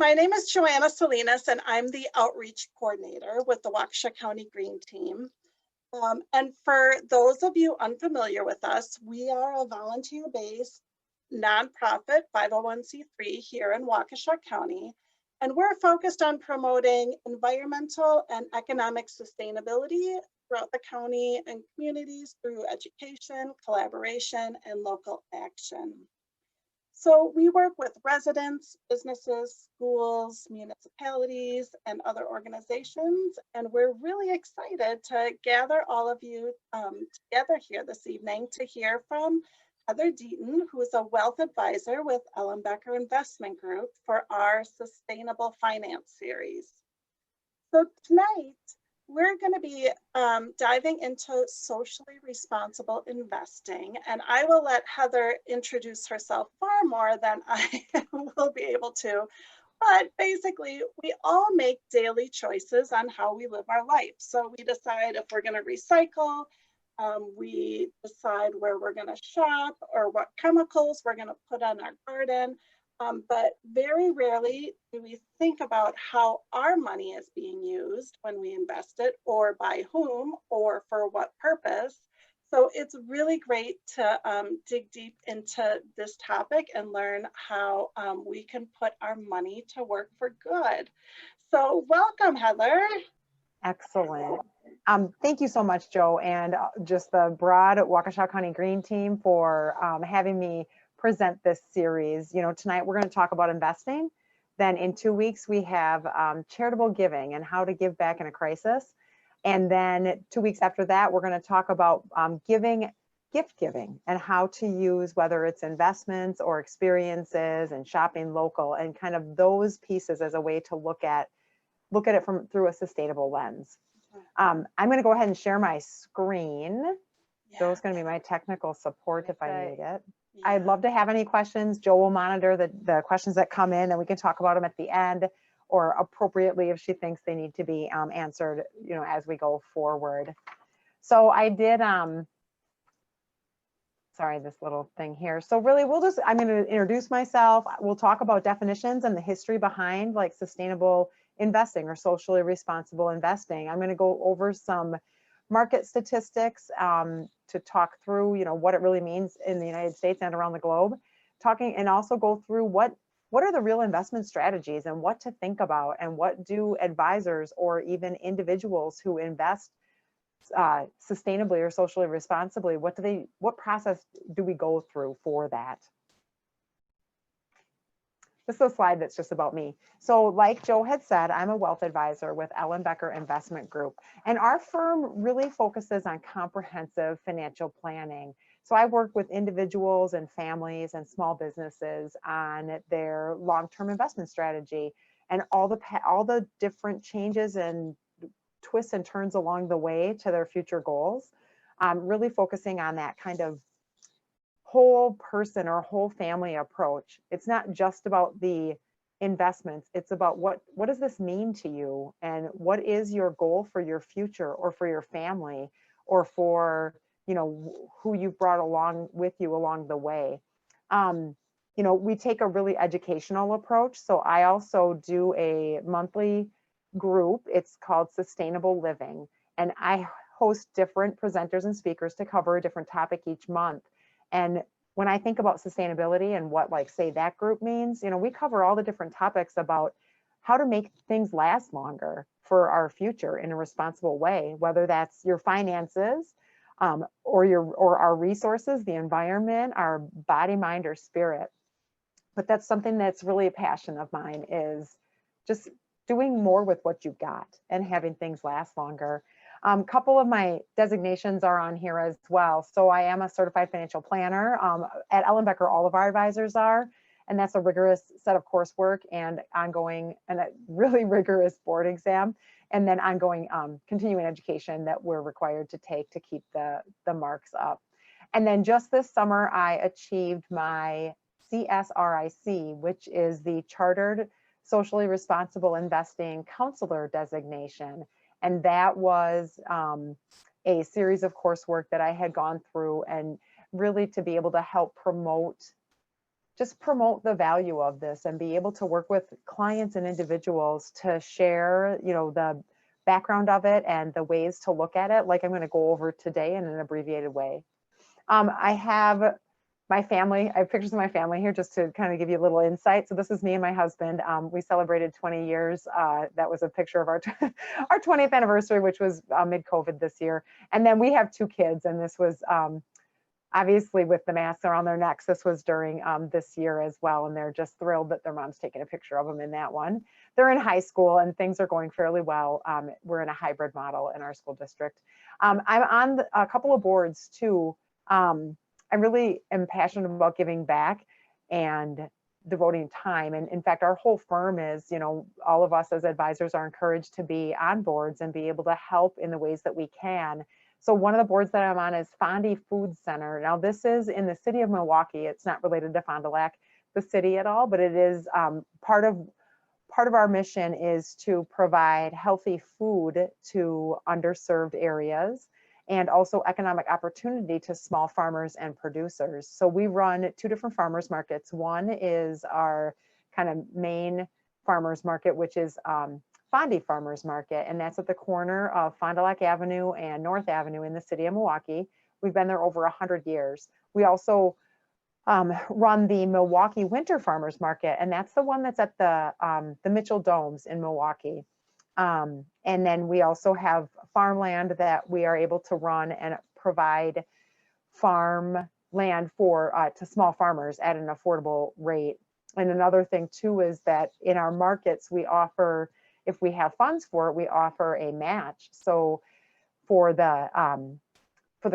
my name is Joanna Salinas, and I'm the Outreach Coordinator with the Waukesha County Green Team. And for those of you unfamiliar with us, we are a volunteer-based nonprofit 501c3 here in Waukesha County, and we're focused on promoting environmental and economic sustainability throughout the county and communities through education, collaboration, and local action. So we work with residents, businesses, schools, municipalities, and other organizations, and we're really excited to gather all of you together here this evening to hear from Heather Deaton, who is a wealth advisor with Ellenbecker Investment Group for our Sustainable Finance series. So tonight, we're going to be diving into socially responsible investing, and I will let Heather introduce herself far more than I will be able to. But basically, we all make daily choices on how we live our life. So we decide if we're going to recycle, we decide where we're going to shop or what chemicals we're going to put on our garden. But very rarely do we think about how our money is being used when we invest it, or by whom, or for what purpose. So it's really great to dig deep into this topic and learn how we can put our money to work for good. So welcome, Heather. Excellent. Thank you so much, Joe, and just the broad Waukesha County Green Team for having me present this series. You know, tonight we're going to talk about investing. Then in 2 weeks, we have charitable giving and how to give back in a crisis. And then 2 weeks after that, we're going to talk about gift giving and how to use, whether it's investments or experiences and shopping local, and kind of those pieces as a way to look at it through a sustainable lens. I'm going to go ahead and share my screen. Yeah. Joe's going to be my technical support if I need it. Yeah. I'd love to have any questions. Joe will monitor the questions that come in, and we can talk about them at the end, or appropriately if she thinks they need to be answered, you know, as we go forward. So I did, sorry, this little thing here. So really, I'm going to introduce myself. We'll talk about definitions and the history behind like sustainable investing or socially responsible investing. I'm going to go over some market statistics to talk through, you know, what it really means in the United States and around the globe, and also go through what are the real investment strategies and what to think about, and what do advisors or even individuals who invest sustainably or socially responsibly, what process do we go through for that? This is a slide that's just about me. So like Joe had said, I'm a wealth advisor with Ellenbecker Investment Group, and our firm really focuses on comprehensive financial planning. So I work with individuals and families and small businesses on their long-term investment strategy, and all the different changes and twists and turns along the way to their future goals. Really focusing on that kind of whole person or whole family approach. It's not just about the investments. It's about what does this mean to you, and what is your goal for your future, or for your family, or for, you know, who you've brought along with you along the way. You know, we take a really educational approach. So I also do a monthly group. It's called Sustainable Living, and I host different presenters and speakers to cover a different topic each month. And when I think about sustainability and what, like, say, that group means, you know, we cover all the different topics about how to make things last longer for our future in a responsible way, whether that's your finances, or our resources, the environment, our body, mind, or spirit. But that's something that's really a passion of mine, is just doing more with what you've got and having things last longer. Couple of my designations are on here as well. So I am a certified financial planner. At Ellenbecker, all of our advisors are, and that's a rigorous set of coursework and ongoing, and a really rigorous board exam, and then ongoing continuing education that we're required to take to keep the marks up. And then just this summer, I achieved my CSRIC, which is the Chartered Socially Responsible Investing Counselor designation. And that was a series of coursework that I had gone through, and really to be able to help promote just promote the value of this and be able to work with clients and individuals to share, the background of it and the ways to look at it, like I'm going to go over today in an abbreviated way. I have my family. I have pictures of my family here just to kind of give you a little insight. So this is me and my husband. We celebrated 20 years. That was a picture of our our 20th anniversary, which was mid-COVID this year. And then we have 2 kids, and this was obviously with the masks around their necks. This was during this year as well, and they're just thrilled that their mom's taking a picture of them in that one. They're in high school and things are going fairly well. We're in a hybrid model in our school district. I'm on a couple of boards too. I really am passionate about giving back and devoting time. And in fact, our whole firm is, all of us as advisors are encouraged to be on boards and be able to help in the ways that we can. So one of the boards that I'm on is Fondy Food Center. Now this is in the city of Milwaukee. It's not related to Fond du Lac, the city at all, but it is part of our mission is to provide healthy food to underserved areas and also economic opportunity to small farmers and producers. So we run 2 different farmers markets. One is our kind of main farmers market, which is Fondy Farmers Market, and that's at the corner of Fond du Lac Avenue and North Avenue in the city of Milwaukee. We've been there over 100 years. We also run the Milwaukee Winter Farmers Market, and that's the one that's at the Mitchell Domes in Milwaukee. And then we also have farmland that we are able to run and provide farm land for to small farmers at an affordable rate. And another thing too is that in our markets, we offer, if we have funds for it, we offer a match. So for the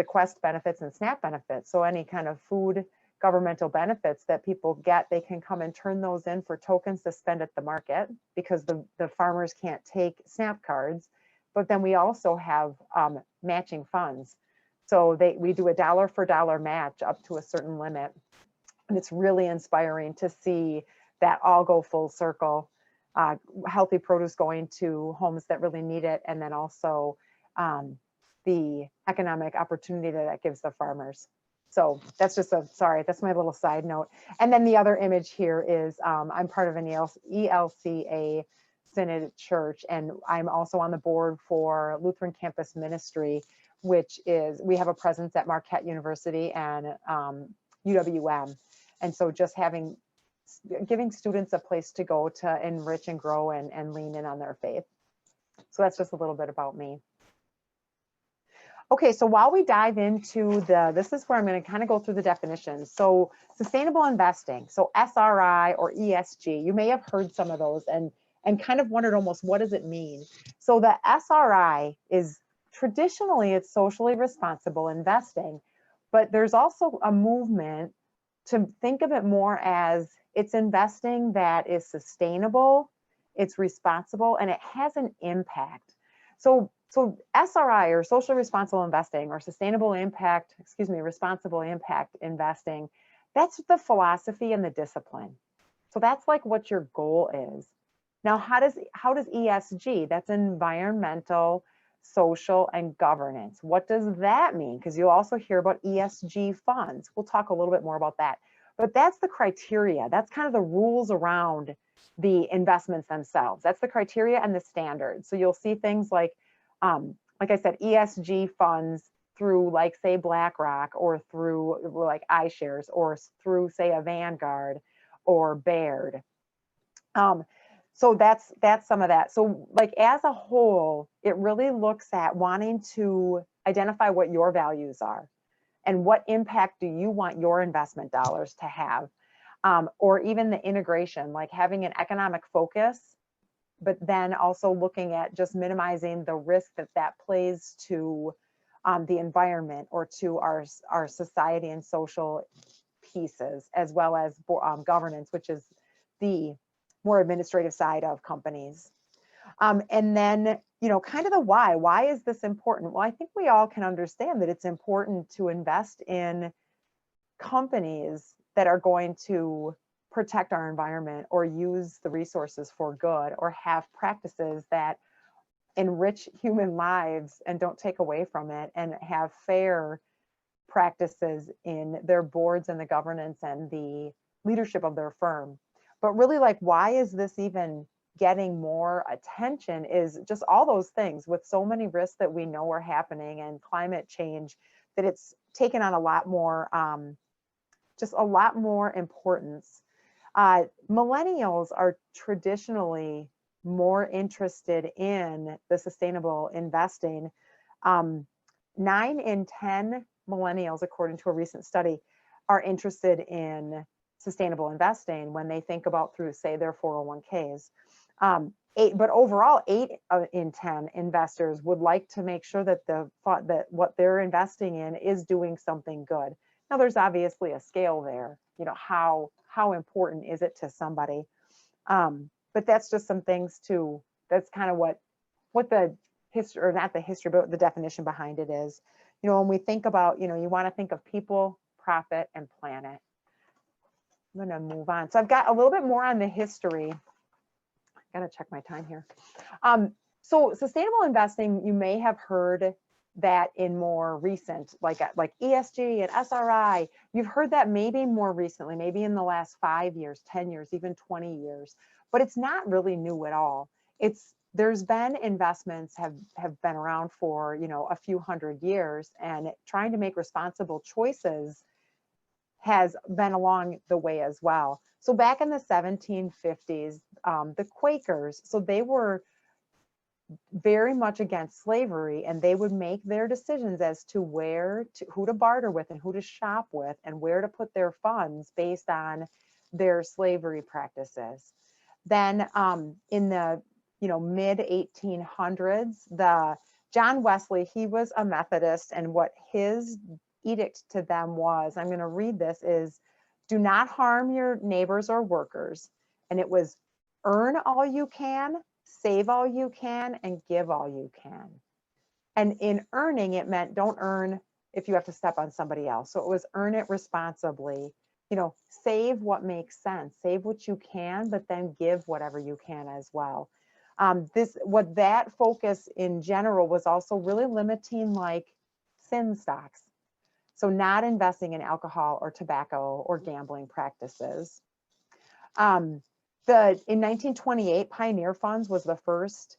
Quest benefits and SNAP benefits, so any kind of food governmental benefits that people get, they can come and turn those in for tokens to spend at the market because the farmers can't take SNAP cards. But then we also have matching funds. So we do a dollar for dollar match up to a certain limit. And it's really inspiring to see that all go full circle. Healthy produce going to homes that really need it. And then also the economic opportunity that gives the farmers. So that's just that's my little side note. And then the other image here is I'm part of an ELCA Synod Church, and I'm also on the board for Lutheran Campus Ministry, which is, we have a presence at Marquette University and UWM. And so just giving students a place to go to enrich and grow and lean in on their faith. So that's just a little bit about me. Okay, so while we dive into this is where I'm going to kind of go through the definitions. So sustainable investing, so SRI or ESG, you may have heard some of those and kind of wondered almost what does it mean? So the SRI is traditionally it's socially responsible investing, but there's also a movement to think of it more as it's investing that is sustainable, it's responsible, and it has an impact. So SRI or social responsible investing or responsible impact investing, that's the philosophy and the discipline. So that's like what your goal is. Now, how does ESG, that's environmental, social, and governance. What does that mean? Because you'll also hear about ESG funds. We'll talk a little bit more about that. But that's the criteria. That's kind of the rules around the investments themselves. That's the criteria and the standards. So you'll see things like I said, ESG funds through like say BlackRock or through like iShares or through say a Vanguard or Baird. So that's some of that. So like as a whole, it really looks at wanting to identify what your values are and what impact do you want your investment dollars to have, or even the integration, like having an economic focus, but then also looking at just minimizing the risk that plays to the environment or to our society and social pieces, as well as governance, which is the more administrative side of companies. And then, kind of the why. Why is this important? Well, I think we all can understand that it's important to invest in companies that are going to protect our environment or use the resources for good or have practices that enrich human lives and don't take away from it and have fair practices in their boards and the governance and the leadership of their firm. But really, like, why is this even getting more attention is just all those things with so many risks that we know are happening and climate change, that it's taken on a lot more, just a lot more importance. Millennials are traditionally more interested in the sustainable investing. 9 in 10 millennials, according to a recent study, are interested in sustainable investing when they think about through, say, their 401ks. But overall, 8 in 10 investors would like to make sure that that what they're investing in is doing something good. Now, there's obviously a scale there. You know, how important is it to somebody? But that's just some things too. That's kind of what the history, or not the history, but the definition behind it is. You know, when we think about, you know, you want to think of people, profit, and planet. I'm going to move on. So I've got a little bit more on the history. Got to check my time here. So sustainable investing, you may have heard that in more recent, like ESG and SRI, you've heard that maybe more recently, maybe in the last 5 years, 10 years, even 20 years, but it's not really new at all. There's been investments have been around for, you know, a few hundred years, and trying to make responsible choices has been along the way as well. So back in the 1750s, the Quakers, so they were very much against slavery, and they would make their decisions as to who to barter with and who to shop with and where to put their funds based on their slavery practices. Then in the mid 1800s, John Wesley, he was a Methodist, and what his edict to them was, I'm going to read this, is do not harm your neighbors or workers. And it was earn all you can, save all you can, and give all you can. And in earning, it meant don't earn if you have to step on somebody else. So it was earn it responsibly, you know, save what makes sense, save what you can, but then give whatever you can as well. What that focus in general was also really limiting, like sin stocks. So not investing in alcohol or tobacco or gambling practices. In 1928, Pioneer Funds was the first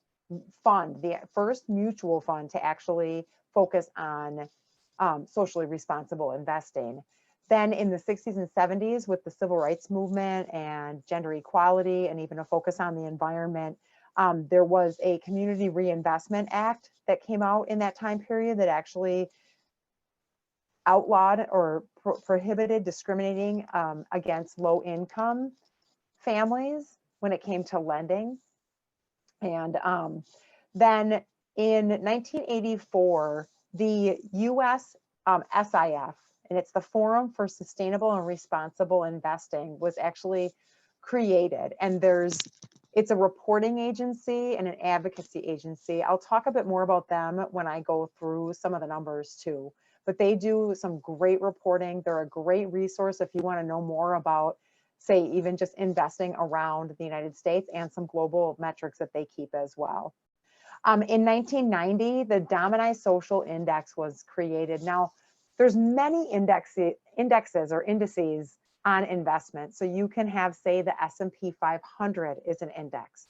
fund, the first mutual fund to actually focus on socially responsible investing. Then in the 60s and 70s, with the civil rights movement and gender equality and even a focus on the environment, there was a Community Reinvestment Act that came out in that time period that actually outlawed or prohibited discriminating against low-income families when it came to lending. And then in 1984, the US SIF, and it's the Forum for Sustainable and Responsible Investing, was actually created. And it's a reporting agency and an advocacy agency. I'll talk a bit more about them when I go through some of the numbers too. But they do some great reporting. They're a great resource if you want to know more about, say, even just investing around the United States, and some global metrics that they keep as well. In 1990, the Domini Social Index was created. Now, there's many indexes or indices on investment. So you can have, say, the S&P 500 is an index.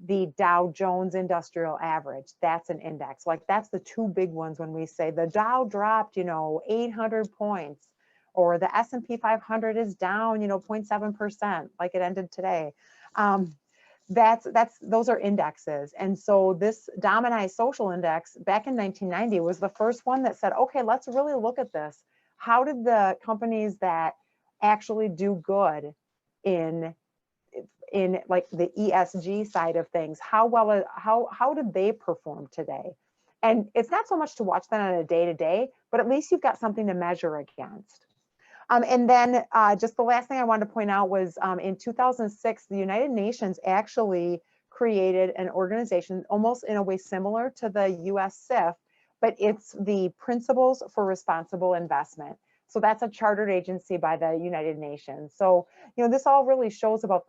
The Dow Jones Industrial Average, that's an index. Like, that's the two big ones when we say the Dow dropped, 800 points, or the S&P 500 is down, 0.7%, like it ended today. Those are indexes. And so this Domini Social Index back in 1990 was the first one that said, okay, let's really look at this. How did the companies that actually do good in like the ESG side of things, how did they perform today? And it's not so much to watch that on a day-to-day, but at least you've got something to measure against. And then just the last thing I wanted to point out was in 2006, the United Nations actually created an organization almost in a way similar to the US SIF, but it's the Principles for Responsible Investment. So that's a chartered agency by the United Nations. So, this all really shows about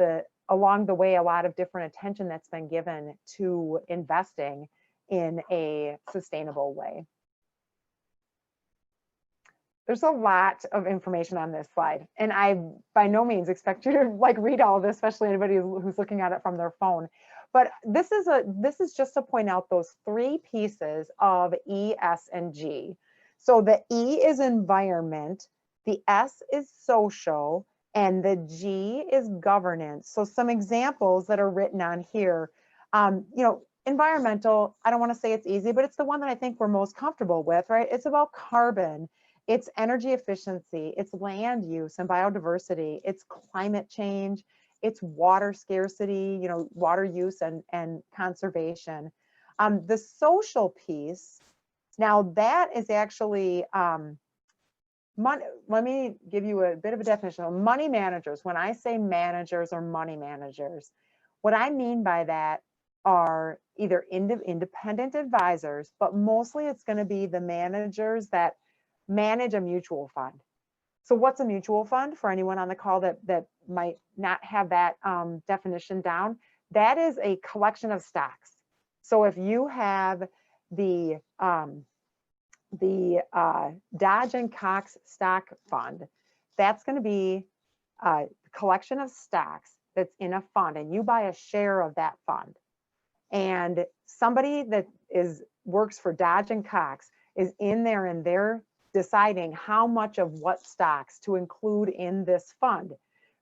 along the way, a lot of different attention that's been given to investing in a sustainable way. there's a lot of information on this slide, and I by no means expect you to like read all of this, especially anybody who's looking at it from their phone. But this is just to point out those three pieces of E, S, and G. So the E is environment, the S is social, and the G is governance. So some examples that are written on here, environmental, I don't want to say it's easy, but it's the one that I think we're most comfortable with, right? It's about carbon, it's energy efficiency, it's land use and biodiversity, it's climate change, it's water scarcity, water use and conservation. The social piece, now that is actually, money. Let me give you a bit of a definition. Money managers, when I say managers or money managers, what I mean by that are either independent advisors, but mostly it's going to be the managers that manage a mutual fund. So what's a mutual fund for anyone on the call that might not have that definition down? That is a collection of stocks. So if you have the Dodge and Cox stock fund, that's going to be a collection of stocks that's in a fund, and you buy a share of that fund. And somebody that works for Dodge and Cox is in there, and they're deciding how much of what stocks to include in this fund,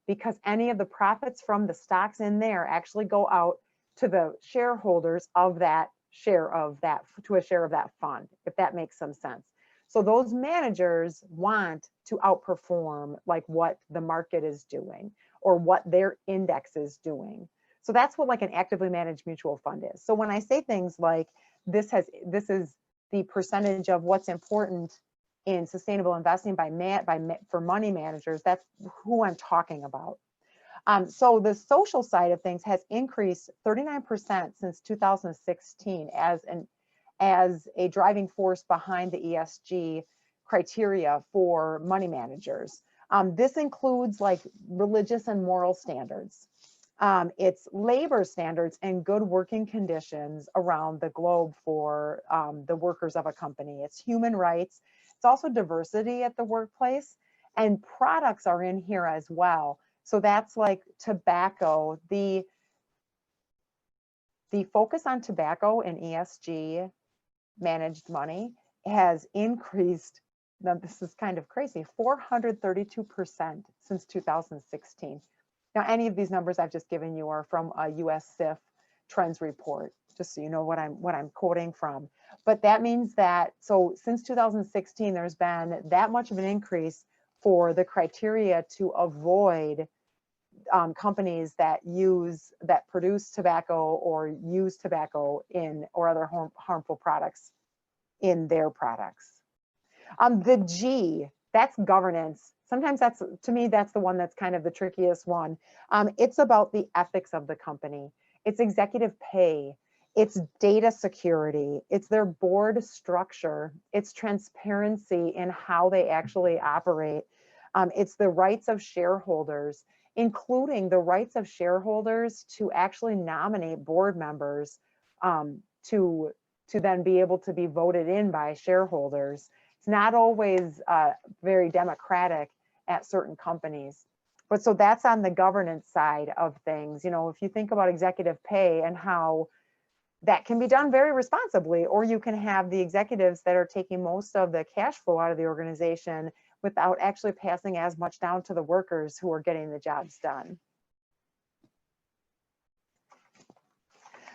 because any of the profits from the stocks in there actually go out to the shareholders of that share of that, to a share of that fund, if that makes some sense. So those managers want to outperform like what the market is doing or what their index is doing. So that's what like an actively managed mutual fund is. So when I say things like this is the percentage of what's important in sustainable investing for money managers, that's who I'm talking about. So the social side of things has increased 39% since 2016 as a driving force behind the ESG criteria for money managers. This includes like religious and moral standards. It's labor standards and good working conditions around the globe for the workers of a company. It's human rights. It's also diversity at the workplace, and products are in here as well. So that's like tobacco. The focus on tobacco and ESG managed money has increased. Now this is kind of crazy, 432% since 2016. Now, any of these numbers I've just given you are from a US CIF trends report, just so you know what I'm quoting from. But that means that, so since 2016, there's been that much of an increase for the criteria to avoid companies that produce tobacco or use tobacco in or other harmful products in their products. The G, that's governance. Sometimes to me, that's the one that's kind of the trickiest one. It's about the ethics of the company. It's executive pay. It's data security. It's their board structure. It's transparency in how they actually operate. It's the rights of shareholders, including the rights of shareholders to actually nominate board members to then be able to be voted in by shareholders. It's not always very democratic at certain companies. But so that's on the governance side of things. If you think about executive pay and how that can be done very responsibly, or you can have the executives that are taking most of the cash flow out of the organization without actually passing as much down to the workers who are getting the jobs done.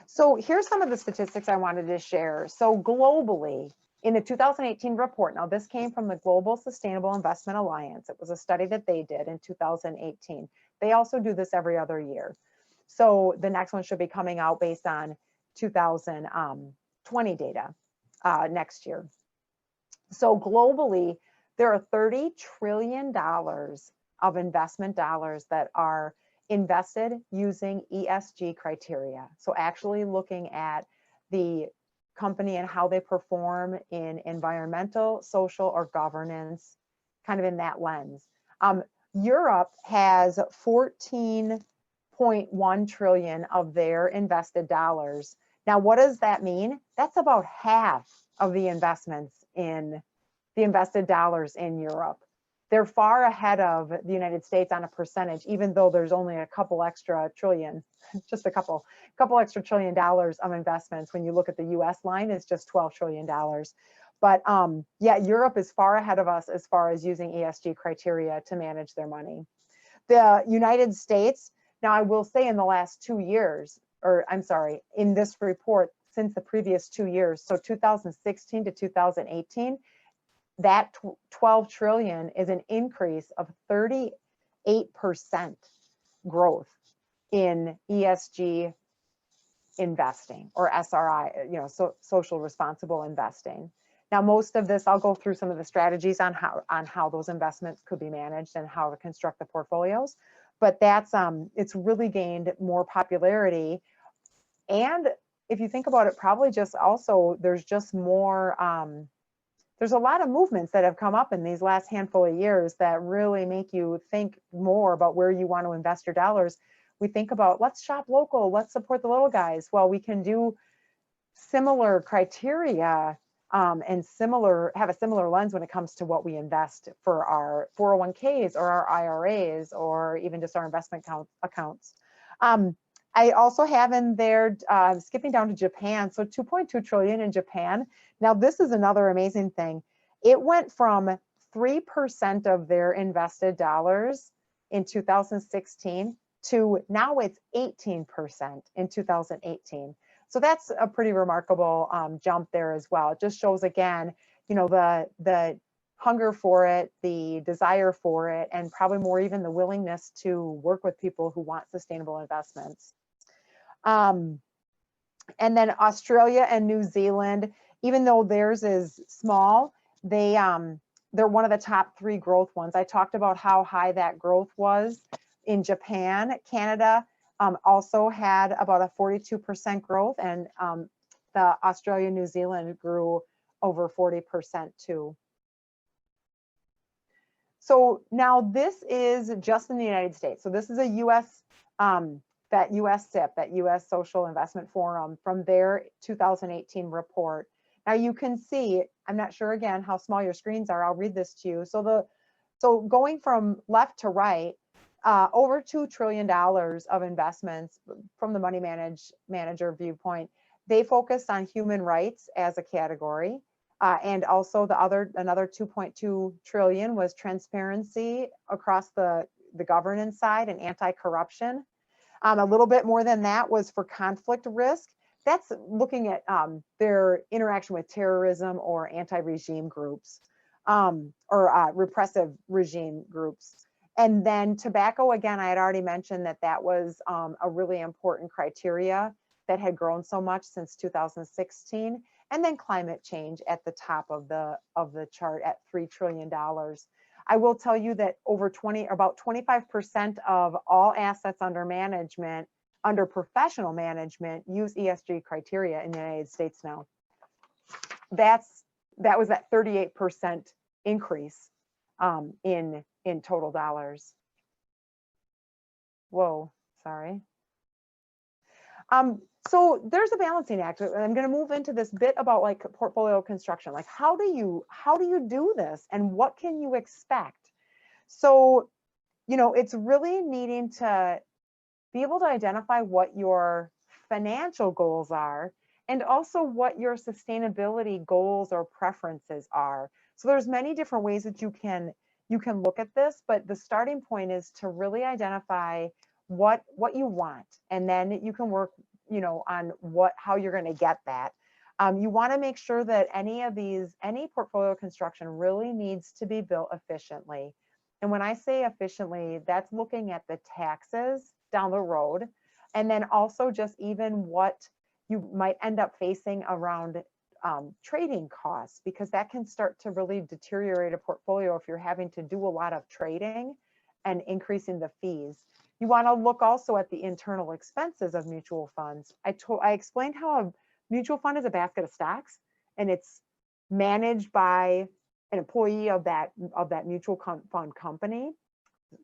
So here's some of the statistics I wanted to share. So globally, in the 2018 report, now this came from the Global Sustainable Investment Alliance. It was a study that they did in 2018. They also do this every other year. So the next one should be coming out based on 2020 data next year. So globally, there are $30 trillion of investment dollars that are invested using ESG criteria. So actually looking at the company and how they perform in environmental, social, or governance, kind of in that lens. Europe has 14.1 trillion of their invested dollars. Now, what does that mean? That's about half of the investments in the invested dollars in Europe. They're far ahead of the United States on a percentage, even though there's only a couple extra trillion, just a couple extra $1 trillion of investments. When you look at the US line, it's just $12 trillion. But yeah, Europe is far ahead of us as far as using ESG criteria to manage their money. The United States, now I will say in the last 2 years, or I'm sorry, in this report, since the previous 2 years, so 2016 to 2018, that 12 trillion is an increase of 38% growth in ESG investing, or SRI, social responsible investing. Now, most of this, I'll go through some of the strategies on how those investments could be managed and how to construct the portfolios. But that's it's really gained more popularity. And if you think about it, probably just also there's just more. There's a lot of movements that have come up in these last handful of years that really make you think more about where you want to invest your dollars. We think about, let's shop local, let's support the little guys. Well, we can do similar criteria and have a similar lens when it comes to what we invest for our 401ks or our IRAs or even just our investment accounts. I also have in there, skipping down to Japan, so 2.2 trillion in Japan. Now, this is another amazing thing. It went from 3% of their invested dollars in 2016 to now it's 18% in 2018. So that's a pretty remarkable jump there as well. It just shows again, the hunger for it, the desire for it, and probably more even the willingness to work with people who want sustainable investments. And then Australia and New Zealand, even though theirs is small, they're one of the top 3 growth ones. I talked about how high that growth was in Japan. Canada also had about a 42% growth, and the Australia, New Zealand grew over 40% too. So now this is just in the United States. So this is a US, that US SIP, that US Social Investment Forum, from their 2018 report. Now you can see, I'm not sure again how small your screens are, I'll read this to you. So going from left to right, over $2 trillion of investments from the money manager viewpoint. They focused on human rights as a category. And also another 2.2 trillion was transparency across the governance side and anti-corruption. A little bit more than that was for conflict risk. That's looking at their interaction with terrorism or anti-regime groups or repressive regime groups. And then tobacco, again, I had already mentioned that was a really important criteria that had grown so much since 2016. And then climate change at the top of the chart at $3 trillion. I will tell you that about 25% of all assets under management, under professional management, use ESG criteria in the United States now. That was that 38% increase in total dollars. Whoa, sorry. So there's a balancing act. I'm going to move into this bit about like portfolio construction. Like how do you do this and what can you expect? So, it's really needing to be able to identify what your financial goals are and also what your sustainability goals or preferences are. So there's many different ways that you can look at this, but the starting point is to really identify what you want, and then you can work on how you're going to get that. You want to make sure that any portfolio construction really needs to be built efficiently. And when I say efficiently, that's looking at the taxes down the road, and then also just even what you might end up facing around trading costs, because that can start to really deteriorate a portfolio if you're having to do a lot of trading and increasing the fees. You want to look also at the internal expenses of mutual funds. I explained how a mutual fund is a basket of stocks, and it's managed by an employee of that mutual fund company,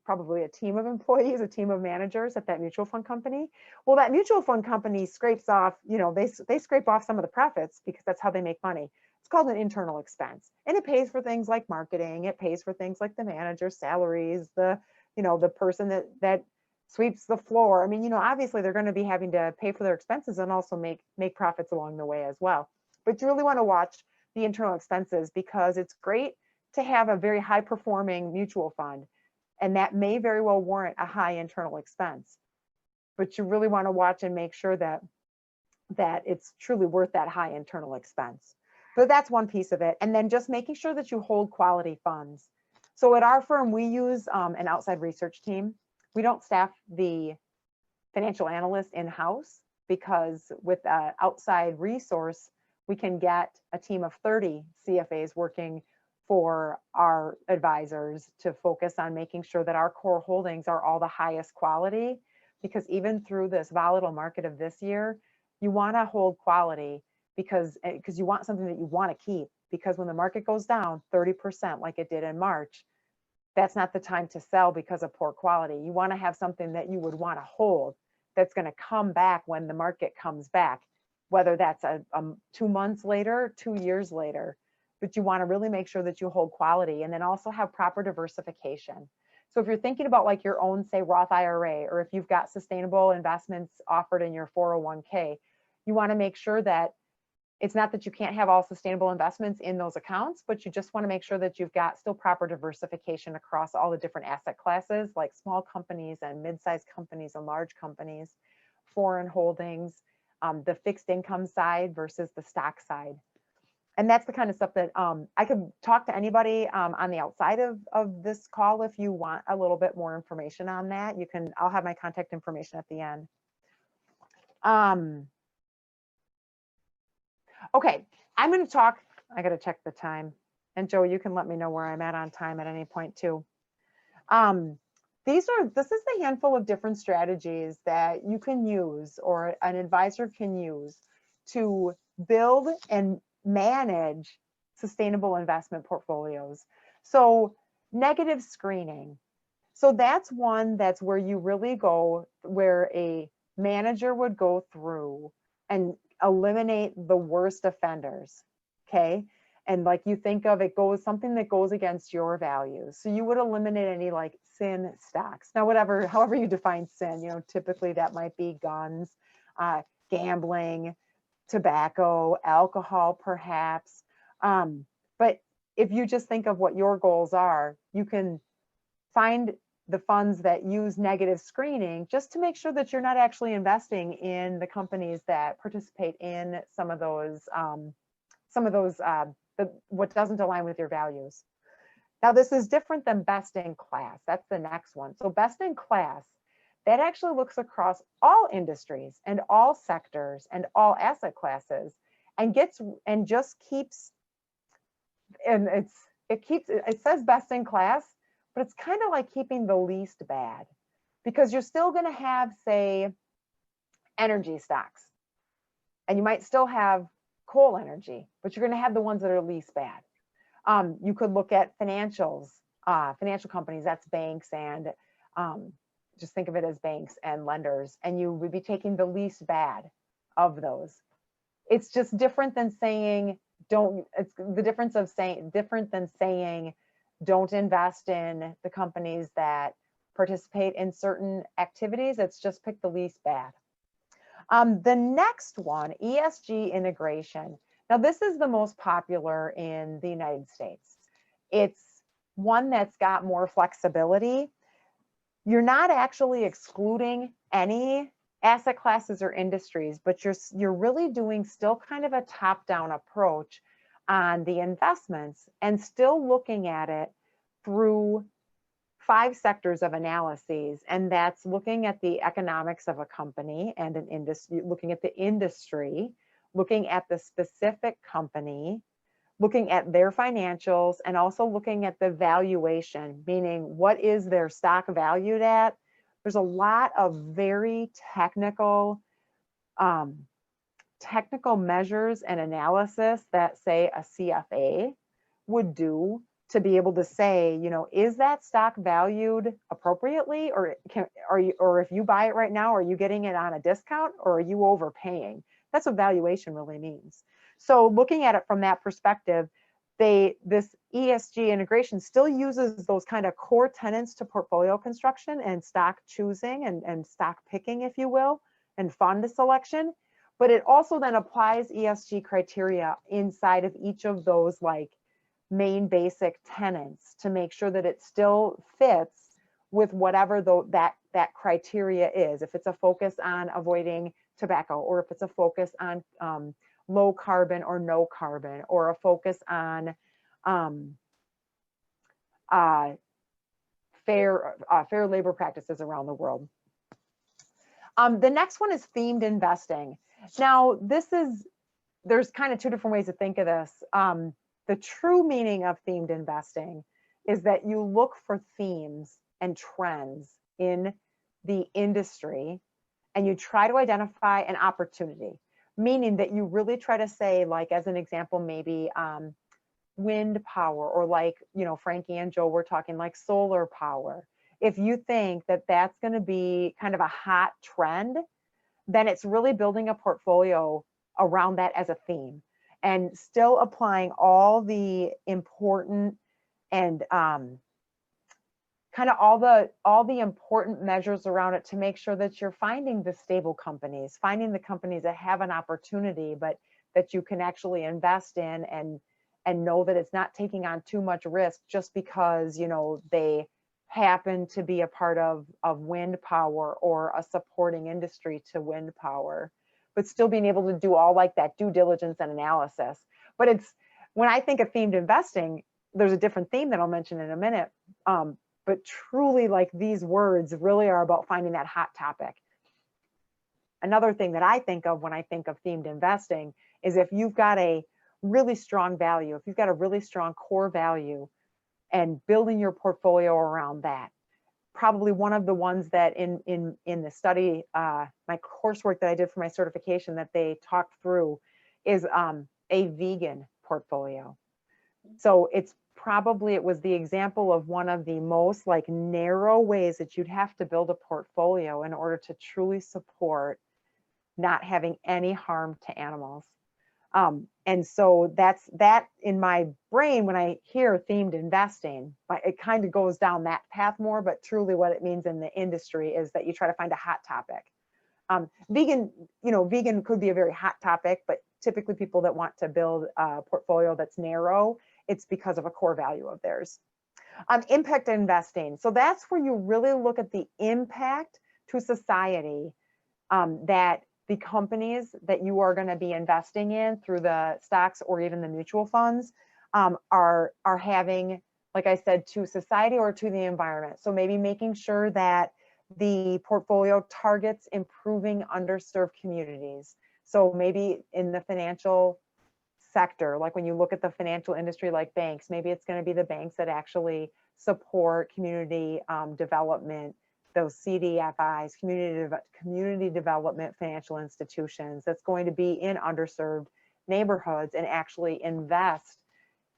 probably a team of employees, a team of managers at that mutual fund company. Well, that mutual fund company scrapes off, they scrape off some of the profits because that's how they make money. It's called an internal expense. And it pays for things like marketing. It pays for things like the manager's salaries, the, the person that sweeps the floor. I mean, obviously they're going to be having to pay for their expenses and also make profits along the way as well. But you really want to watch the internal expenses, because it's great to have a very high performing mutual fund, and that may very well warrant a high internal expense. But you really want to watch and make sure that it's truly worth that high internal expense. So that's one piece of it. And then just making sure that you hold quality funds. So at our firm, we use an outside research team. We don't staff the financial analyst in-house, because with an outside resource, we can get a team of 30 CFAs working for our advisors to focus on making sure that our core holdings are all the highest quality. Because even through this volatile market of this year, you want to hold quality, because you want something that you want to keep. Because when the market goes down 30% like it did in March, that's not the time to sell because of poor quality. You want to have something that you would want to hold that's going to come back when the market comes back, whether that's 2 months later, 2 years later. But you want to really make sure that you hold quality, and then also have proper diversification. So if you're thinking about like your own, say, Roth IRA, or if you've got sustainable investments offered in your 401k, you want to make sure that it's not that you can't have all sustainable investments in those accounts, but you just want to make sure that you've got still proper diversification across all the different asset classes, like small companies and mid-sized companies and large companies, foreign holdings, the fixed income side versus the stock side. And that's the kind of stuff that I could talk to anybody on the outside of this call. If you want a little bit more information on that, I'll have my contact information at the end. Okay, I'm going to talk. I got to check the time. And Joe, you can let me know where I'm at on time at any point too. This is the handful of different strategies that you can use, or an advisor can use, to build and manage sustainable investment portfolios. So negative screening. So that's one that's where you really go, where a manager would go through and eliminate the worst offenders. Okay. And like you think of it, something that goes against your values. So you would eliminate any like sin stocks. Now, however you define sin, typically that might be guns, gambling, tobacco, alcohol, perhaps. But if you just think of what your goals are, you can find the funds that use negative screening just to make sure that you're not actually investing in the companies that participate in some of those what doesn't align with your values. Now, this is different than best in class. That's the next one. So best in class, that actually looks across all industries and all sectors and all asset classes, and just keeps, and it says best in class, but it's kind of like keeping the least bad, because you're still going to have, say, energy stocks, and you might still have coal energy, but you're going to have the ones that are least bad. You could look at financial companies, that's banks, and just think of it as banks and lenders, and you would be taking the least bad of those. It's just different than saying different than saying don't invest in the companies that participate in certain activities. It's just pick the least bad. The next one, ESG integration. Now, this is the most popular in the United States. It's one that's got more flexibility. You're not actually excluding any asset classes or industries, but you're really doing still kind of a top-down approach on the investments, and still looking at it through 5 sectors of analyses, and that's looking at the economics of a company and an industry, looking at the industry, looking at the specific company, looking at their financials, and also looking at the valuation, meaning what is their stock valued at. There's a lot of very technical measures and analysis that, say, a CFA would do to be able to say, is that stock valued appropriately, or if you buy it right now, are you getting it on a discount, or are you overpaying? That's what valuation really means. So looking at it from that perspective, this ESG integration still uses those kind of core tenets to portfolio construction and stock choosing and stock picking, if you will, and fund selection. But it also then applies ESG criteria inside of each of those like main basic tenets to make sure that it still fits with whatever that criteria is. If it's a focus on avoiding tobacco, or if it's a focus on low carbon or no carbon, or a focus on fair labor practices around the world. The next one is themed investing. Now, there's kind of two different ways to think of this. The true meaning of themed investing is that you look for themes and trends in the industry and you try to identify an opportunity, meaning that you really try to say, like, as an example, maybe wind power, or like, you know, Frankie and Joe were talking like solar power. If you think that that's going to be kind of a hot trend, then it's really building a portfolio around that as a theme and still applying all the important and kind of all the important measures around it to make sure that you're finding the stable companies, finding the companies that have an opportunity, but that you can actually invest in and know that it's not taking on too much risk just because, you know, they happen to be a part of wind power or a supporting industry to wind power, but still being able to do all like that due diligence and analysis. But it's, when I think of themed investing, there's a different theme that I'll mention in a minute. But truly, like, these words really are about finding that hot topic. Another thing that I think of when I think of themed investing is if you've got a really strong value, if you've got a really strong core value, and building your portfolio around that. Probably one of the ones that in the study, my coursework that I did for my certification that they talked through is a vegan portfolio. So it was the example of one of the most like narrow ways that you'd have to build a portfolio in order to truly support not having any harm to animals. And so that's that in my brain when I hear themed investing, it kind of goes down that path more, but truly what it means in the industry is that you try to find a hot topic. Vegan, you know, vegan could be a very hot topic, but typically people that want to build a portfolio that's narrow, it's because of a core value of theirs. Impact investing. So that's where you really look at the impact to society that the companies that you are going to be investing in through the stocks or even the mutual funds are having, like I said, to society or to the environment. So maybe making sure that the portfolio targets improving underserved communities. So maybe in the financial sector, like when you look at the financial industry like banks, maybe it's going to be the banks that actually support community development, those CDFIs, community development financial institutions, that's going to be in underserved neighborhoods and actually invest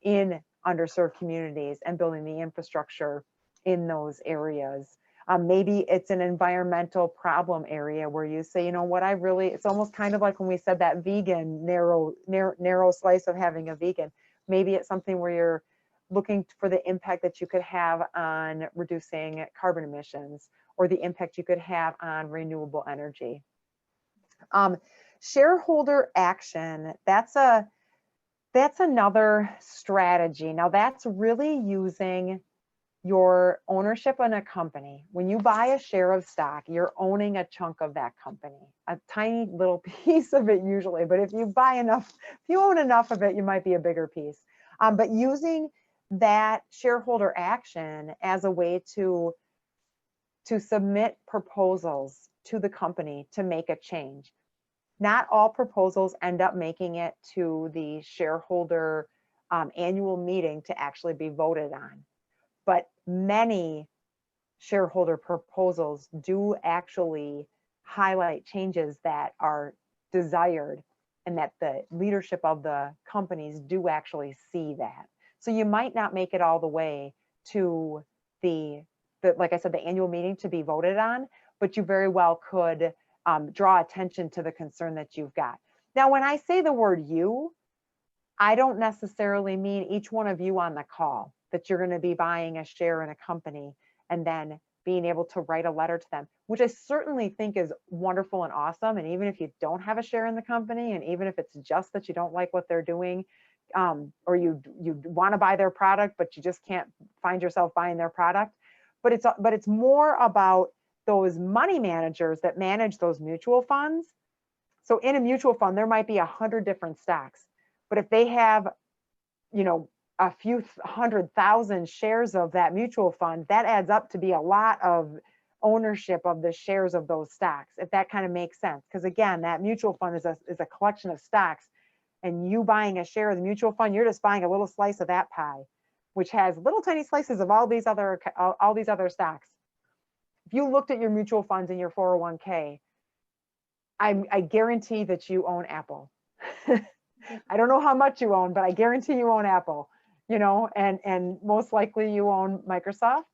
in underserved communities and building the infrastructure in those areas. Maybe it's an environmental problem area where you say, you know what, it's almost kind of like when we said that vegan, narrow slice of having a vegan. Maybe it's something where you're looking for the impact that you could have on reducing carbon emissions, or the impact you could have on renewable energy. Shareholder action, that's another strategy. Now that's really using your ownership in a company. When you buy a share of stock, you're owning a chunk of that company, a tiny little piece of it usually, but if you own enough of it, you might be a bigger piece. But using that shareholder action as a way to submit proposals to the company to make a change. Not all proposals end up making it to the shareholder annual meeting to actually be voted on, but many shareholder proposals do actually highlight changes that are desired and that the leadership of the companies do actually see that. So you might not make it all the way to like I said, the annual meeting to be voted on, but you very well could draw attention to the concern that you've got. Now, when I say the word you, I don't necessarily mean each one of you on the call that you're going to be buying a share in a company and then being able to write a letter to them, which I certainly think is wonderful and awesome. And even if you don't have a share in the company, and even if it's just that you don't like what they're doing, or you want to buy their product, but you just can't find yourself buying their product. But it's more about those money managers that manage those mutual funds. So in a mutual fund, there might be 100 different stocks, but if they have, you know, a few 100,000 shares of that mutual fund, that adds up to be a lot of ownership of the shares of those stocks, if that kind of makes sense. Because again, that mutual fund is a collection of stocks, and you buying a share of the mutual fund, you're just buying a little slice of that pie, which has little tiny slices of all these other stocks. If you looked at your mutual funds in your 401k, I guarantee that you own Apple. I don't know how much you own, but I guarantee you own Apple, you know, and most likely you own Microsoft.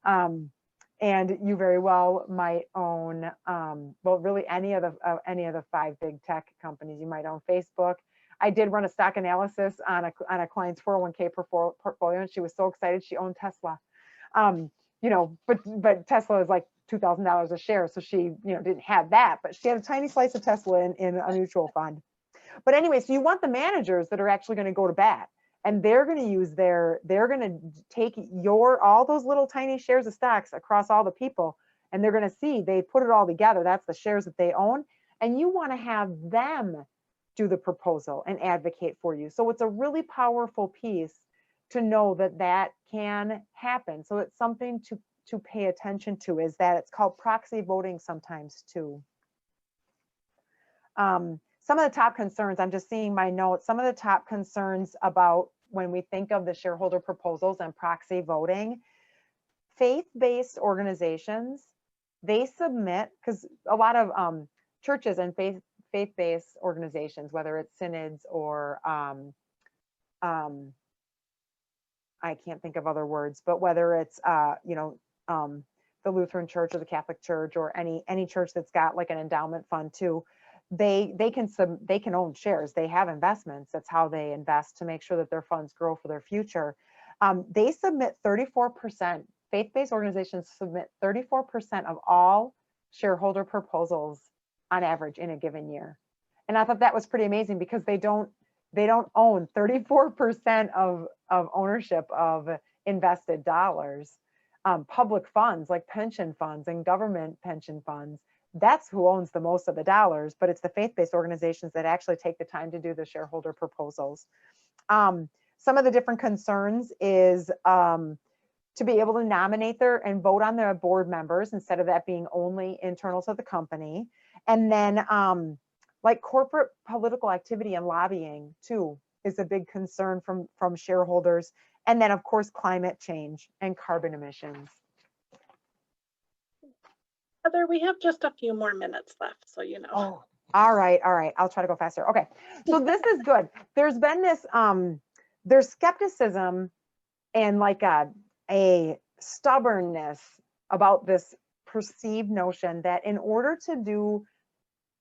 And you very well might own, well, really any of the 5 big tech companies. You might own Facebook. I did run a stock analysis on a client's 401k portfolio, and she was so excited she owned Tesla. You know, but Tesla is like $2,000 a share, so she, you know, didn't have that, but she had a tiny slice of Tesla in a mutual fund. But anyway, so you want the managers that are actually going to go to bat, and they're going to use they're going to take all those little tiny shares of stocks across all the people, and they're going to see they put it all together. That's the shares that they own, and you want to have them do the proposal and advocate for you. So it's a really powerful piece to know that that can happen. So it's something to pay attention to, is that it's called proxy voting sometimes too. Some of the top concerns, I'm just seeing my notes, some of the top concerns about when we think of the shareholder proposals and proxy voting, faith-based organizations, they submit, because a lot of churches and faith-based organizations, whether it's synods or I can't think of other words, but whether it's you know, the Lutheran Church or the Catholic Church or any church that's got like an endowment fund too, they can own shares. They have investments. That's how they invest to make sure that their funds grow for their future. They submit 34%. Faith-based organizations submit 34% of all shareholder proposals on average in a given year. And I thought that was pretty amazing, because they don't own 34% of ownership of invested dollars. Public funds like pension funds and government pension funds, that's who owns the most of the dollars, but it's the faith-based organizations that actually take the time to do the shareholder proposals. Some of the different concerns is to be able to nominate and vote on their board members instead of that being only internal to the company. And then like corporate political activity and lobbying too is a big concern from shareholders. And then of course, climate change and carbon emissions. Heather, we have just a few more minutes left, so you know. Oh, all right. I'll try to go faster. Okay, so this is good. There's been this, there's skepticism and like a stubbornness about this perceived notion that in order to do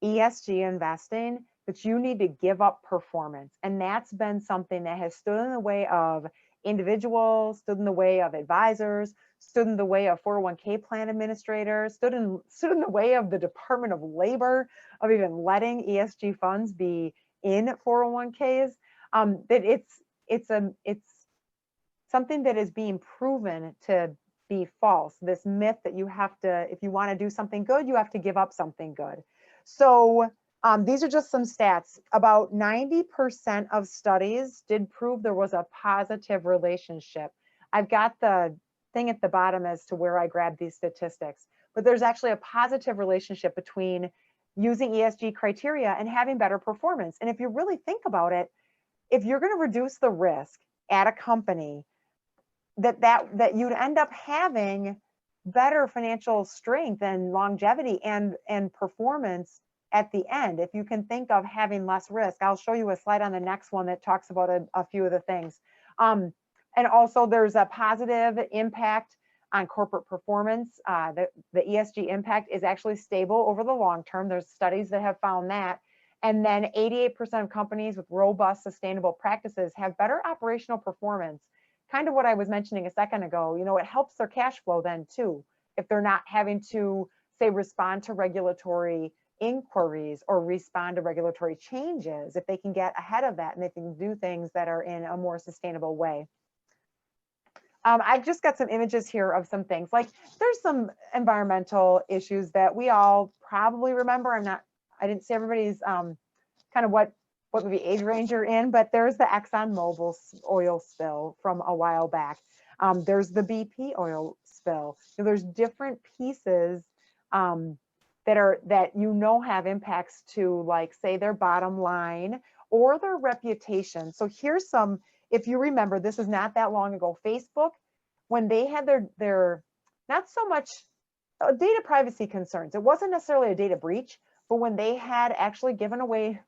ESG investing, that you need to give up performance. And that's been something that has stood in the way of individuals, stood in the way of advisors, stood in the way of 401k plan administrators, stood in the way of the Department of Labor of even letting ESG funds be in 401ks. That it's something that is being proven to be false. This myth that you have to, if you want to do something good, you have to give up something good. So these are just some stats. About 90% of studies did prove there was a positive relationship. I've got the thing at the bottom as to where I grabbed these statistics, but there's actually a positive relationship between using ESG criteria and having better performance. And if you really think about it, if you're going to reduce the risk at a company, that you'd end up having better financial strength and longevity and performance at the end. If you can think of having less risk, I'll show you a slide on the next one that talks about a few of the things. And also there's a positive impact on corporate performance. The ESG impact is actually stable over the long term. There's studies that have found that. And then 88% of companies with robust sustainable practices have better operational performance. Kind of what I was mentioning a second ago, you know, it helps their cash flow then too, if they're not having to, say, respond to regulatory inquiries or respond to regulatory changes, if they can get ahead of that and they can do things that are in a more sustainable way. I've just got some images here of some things, like there's some environmental issues that we all probably remember. I didn't see everybody's kind of what maybe age range you're in, but there's the ExxonMobil oil spill from a while back. There's the BP oil spill. So there's different pieces that you know have impacts to, like, say, their bottom line or their reputation. So here's some, if you remember, this is not that long ago, Facebook, when they had their not so much data privacy concerns, it wasn't necessarily a data breach, but when they had actually given away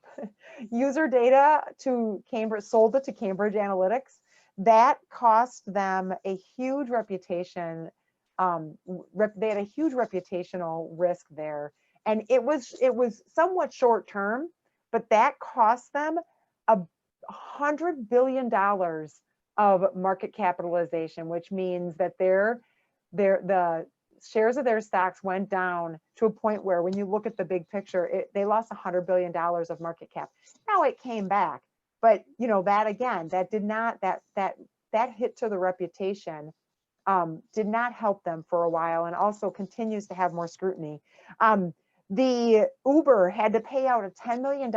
user data to Cambridge, sold it to Cambridge Analytics, that cost them a huge reputation. They had a huge reputational risk there, and it was somewhat short term, but that cost them $100 billion of market capitalization, which means that the shares of their stocks went down to a point where, when you look at the big picture, they lost $100 billion of market cap. Now it came back, but you know, that again, that did not, that hit to the reputation did not help them for a while, and also continues to have more scrutiny. The Uber had to pay out a $10 million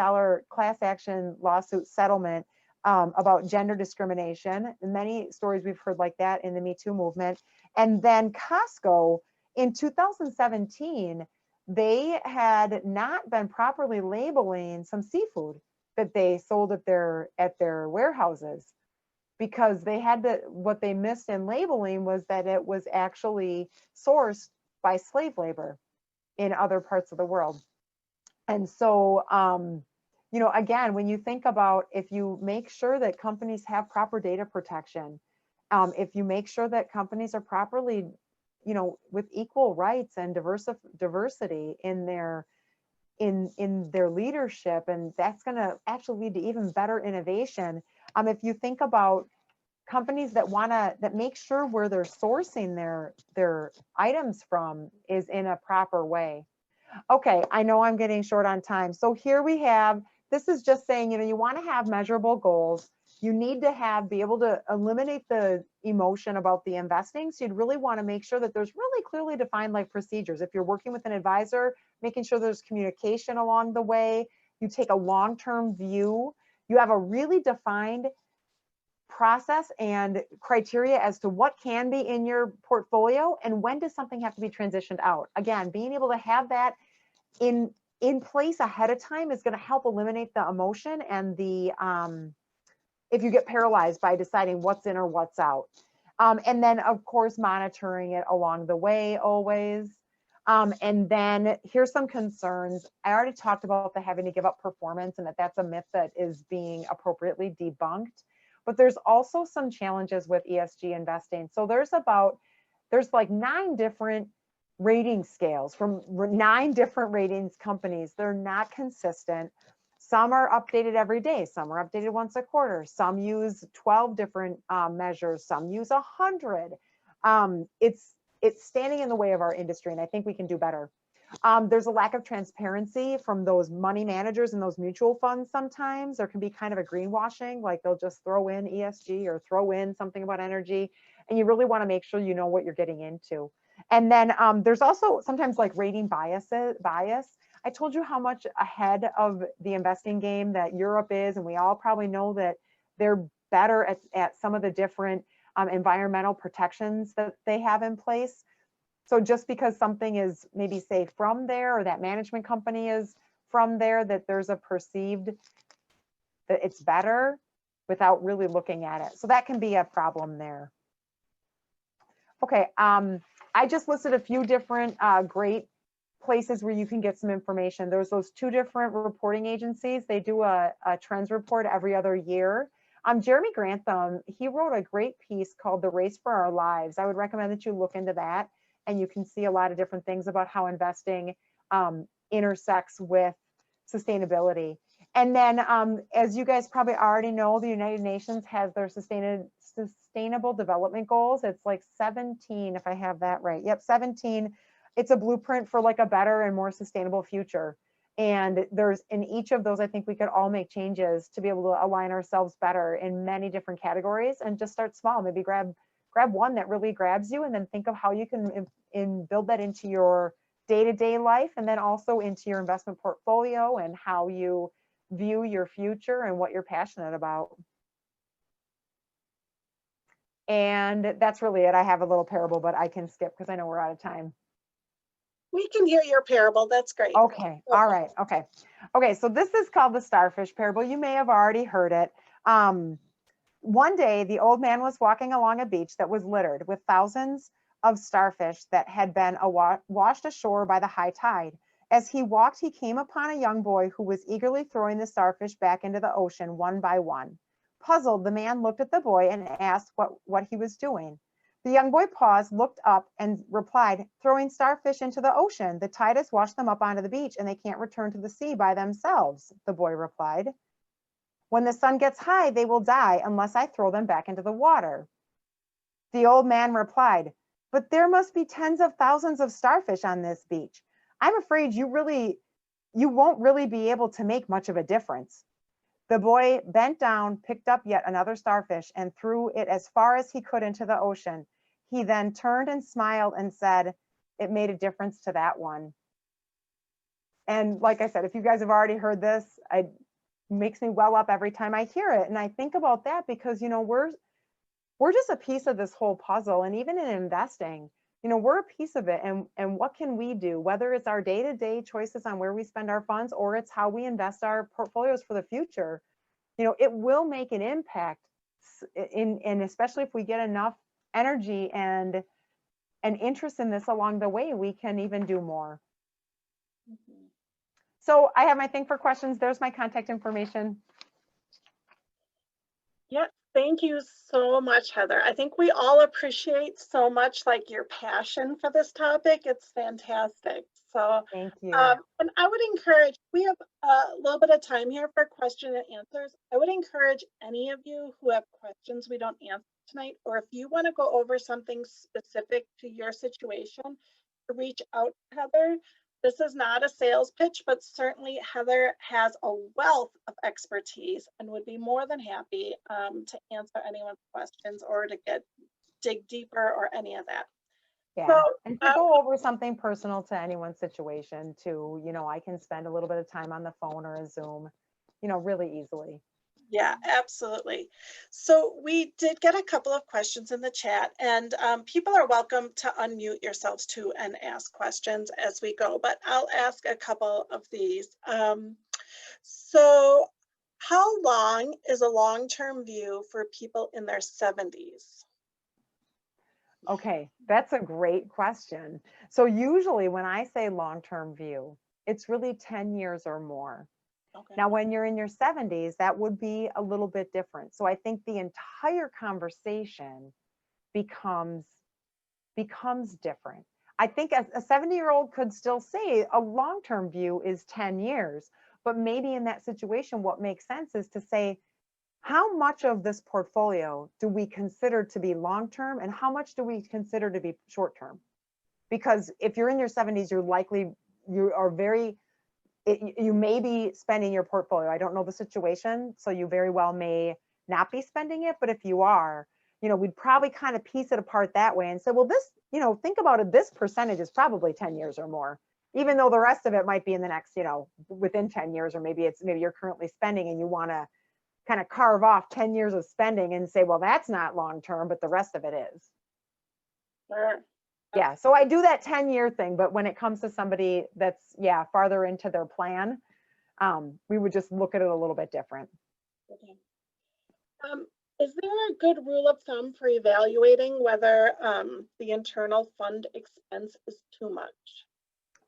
class action lawsuit settlement about gender discrimination. Many stories we've heard like that in the Me Too movement. And then Costco, in 2017, they had not been properly labeling some seafood that they sold at their warehouses, because they had to, what they missed in labeling was that it was actually sourced by slave labor in other parts of the world. And so, you know, again, when you think about, if you make sure that companies have proper data protection, if you make sure that companies are properly, you know, with equal rights and diversity in their leadership, and that's going to actually lead to even better innovation. If you think about companies that make sure where they're sourcing their items from is in a proper way. Okay, I know I'm getting short on time. So here we have, this is just saying, you know, you want to have measurable goals. You need to be able to eliminate the emotion about the investing. So you'd really want to make sure that there's really clearly defined, like, procedures. If you're working with an advisor, making sure there's communication along the way. You take a long-term view. You have a really defined process and criteria as to what can be in your portfolio and when does something have to be transitioned out. Again, being able to have that in place ahead of time is going to help eliminate the emotion and the if you get paralyzed by deciding what's in or what's out. And then, of course, monitoring it along the way always. And then here's some concerns. I already talked about the having to give up performance, and that's a myth that is being appropriately debunked. But there's also some challenges with ESG investing. So there's like 9 different rating scales from 9 different ratings companies. They're not consistent. Some are updated every day. Some are updated once a quarter. Some use 12 different measures. Some use 100. It's standing in the way of our industry, and I think we can do better. There's a lack of transparency from those money managers and those mutual funds. Sometimes there can be kind of a greenwashing, like they'll just throw in ESG or throw in something about energy, and you really want to make sure you know what you're getting into. And then there's also sometimes like rating bias. I told you how much ahead of the investing game that Europe is, and we all probably know that they're better at some of the different environmental protections that they have in place. So just because something is maybe, say, from there, or that management company is from there, that there's a perceived that it's better without really looking at it. So that can be a problem there. Okay, I just listed a few different great places where you can get some information. There's those 2 different reporting agencies. They do a trends report every other year. Jeremy Grantham, he wrote a great piece called The Race for Our Lives. I would recommend that you look into that, and you can see a lot of different things about how investing intersects with sustainability. And then, as you guys probably already know, the United Nations has their sustainable development goals. It's like 17, if I have that right. Yep, 17. It's a blueprint for like a better and more sustainable future. And there's in each of those, I think we could all make changes to be able to align ourselves better in many different categories, and just start small. Maybe grab one that really grabs you, and then think of how you can build that into your day-to-day life, and then also into your investment portfolio and how you view your future and what you're passionate about. And that's really it. I have a little parable, but I can skip because I know we're out of time. We can hear your parable. That's great. Okay. All right. Okay. Okay. So this is called the starfish parable. You may have already heard it. One day, the old man was walking along a beach that was littered with thousands of starfish that had been washed ashore by the high tide. As he walked, he came upon a young boy who was eagerly throwing the starfish back into the ocean one by one. Puzzled, the man looked at the boy and asked what he was doing. The young boy paused, looked up, and replied, "Throwing starfish into the ocean. The tide has washed them up onto the beach, and they can't return to the sea by themselves," the boy replied. "When the sun gets high, they will die unless I throw them back into the water." The old man replied, "But there must be tens of thousands of starfish on this beach. I'm afraid you won't really be able to make much of a difference." The boy bent down, picked up yet another starfish, and threw it as far as he could into the ocean. He then turned and smiled and said, "It made a difference to that one." And like I said, if you guys have already heard this, it makes me well up every time I hear it. And I think about that because, we're just a piece of this whole puzzle. And even in investing, we're a piece of it. And what can we do, whether it's our day-to-day choices on where we spend our funds, or it's how we invest our portfolios for the future, it will make an impact and especially if we get enough energy and interest in this along the way, we can even do more. Mm-hmm. So I have my thing for questions. There's my contact information. Yeah, thank you so much, Heather. I think we all appreciate so much like your passion for this topic. It's fantastic. So thank you. And I would encourage, we have a little bit of time here for question and answers. I would encourage any of you who have questions we don't answer tonight, or if you want to go over something specific to your situation, to reach out to Heather. This is not a sales pitch, but certainly Heather has a wealth of expertise and would be more than happy to answer anyone's questions or to dig deeper or any of that. Yeah, so, and to go over something personal to anyone's situation too, I can spend a little bit of time on the phone or a Zoom, really easily. Yeah, absolutely. So we did get a couple of questions in the chat, and people are welcome to unmute yourselves too and ask questions as we go, but I'll ask a couple of these. So how long is a long-term view for people in their 70s? Okay, that's a great question. So usually when I say long-term view, it's really 10 years or more. Okay. Now, when you're in your 70s, that would be a little bit different. So I think the entire conversation becomes different. I think a 70-year-old could still say a long-term view is 10 years, but maybe in that situation, what makes sense is to say, how much of this portfolio do we consider to be long-term and how much do we consider to be short-term? Because if you're in your 70s, you may be spending your portfolio. I don't know the situation, so you very well may not be spending it, but if you are, we'd probably kind of piece it apart that way and say, well, this, think about it, this percentage is probably 10 years or more, even though the rest of it might be in the next, within 10 years, or maybe you're currently spending and you want to kind of carve off 10 years of spending and say, well, that's not long-term, but the rest of it is. Sure. Yeah, so I do that 10-year thing, but when it comes to somebody that's, farther into their plan, we would just look at it a little bit different. Okay. Is there a good rule of thumb for evaluating whether the internal fund expense is too much?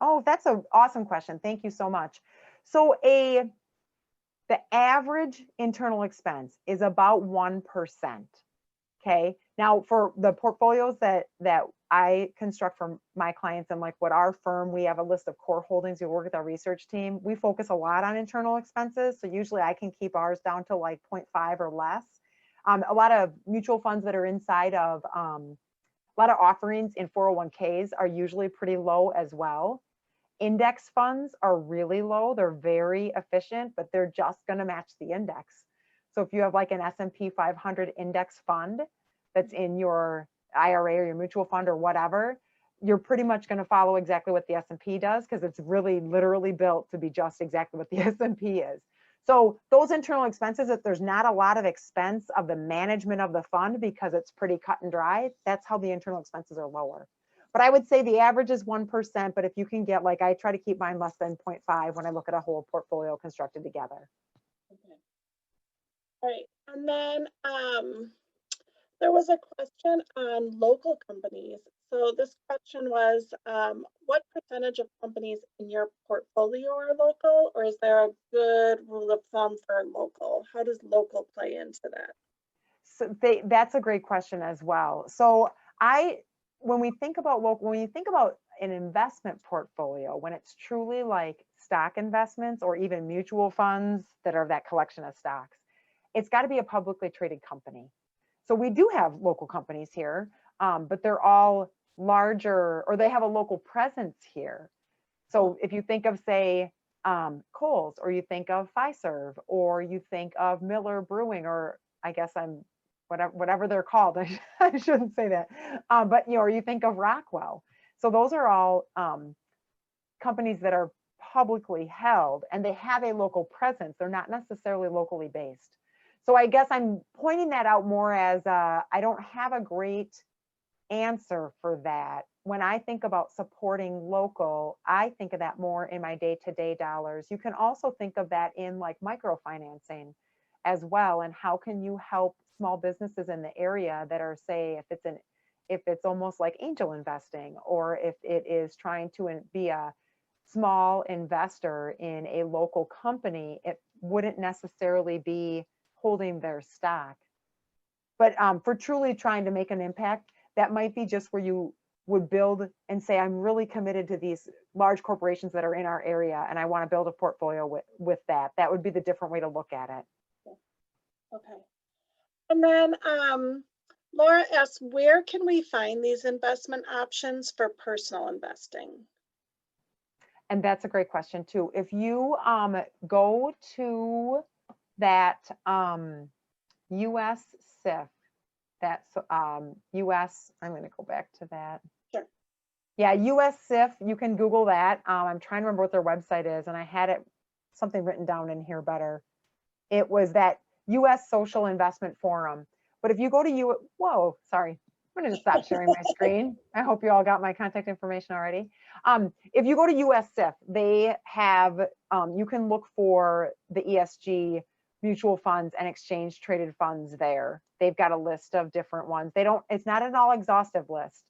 Oh, that's an awesome question. Thank you so much. So the average internal expense is about 1%. Okay. Now for the portfolios that I construct for my clients and like what our firm, we have a list of core holdings. We work with our research team. We focus a lot on internal expenses. So usually I can keep ours down to like 0.5 or less. A lot of mutual funds that are inside of a lot of offerings in 401ks are usually pretty low as well. Index funds are really low. They're very efficient, but they're just going to match the index. So if you have like an S&P 500 index fund that's in your IRA or your mutual fund or whatever, you're pretty much going to follow exactly what the S&P does, because it's really literally built to be just exactly what the S&P is. So those internal expenses, if there's not a lot of expense of the management of the fund because it's pretty cut and dry, that's how the internal expenses are lower. But I would say the average is 1%, but if you can get, like, I try to keep mine less than 0.5 when I look at a whole portfolio constructed together. Okay. All right, and then there was a question on local companies. So this question was, what percentage of companies in your portfolio are local, or is there a good rule of thumb for local? How does local play into that? So that's a great question as well. So when we think about local, when you think about an investment portfolio, when it's truly like stock investments or even mutual funds that are that collection of stocks, it's got to be a publicly traded company. So we do have local companies here, but they're all larger, or they have a local presence here. So if you think of, say, Kohl's, or you think of Fiserv, or you think of Miller Brewing, or I guess whatever they're called, I shouldn't say that, but or you think of Rockwell. So those are all companies that are publicly held, and they have a local presence. They're not necessarily locally based. So I guess I'm pointing that out more as I don't have a great answer for that. When I think about supporting local, I think of that more in my day-to-day dollars. You can also think of that in like microfinancing as well. And how can you help small businesses in the area that are, say, if it's almost like angel investing, or if it is trying to be a small investor in a local company, it wouldn't necessarily be holding their stock. But for truly trying to make an impact, that might be just where you would build and say, I'm really committed to these large corporations that are in our area, and I want to build a portfolio with that. That would be the different way to look at it. Okay. And then Laura asks, where can we find these investment options for personal investing? And that's a great question too. If you go to that US SIF, that's US, I'm going to go back to that. Sure. Yeah, US SIF, you can Google that. I'm trying to remember what their website is, and I had something written down in here better. It was that US Social Investment Forum. But if you go to whoa, sorry, I'm going to stop sharing my screen. I hope you all got my contact information already. If you go to US SIF, they have, you can look for the ESG mutual funds and exchange traded funds there. They've got a list of different ones. It's not an all exhaustive list,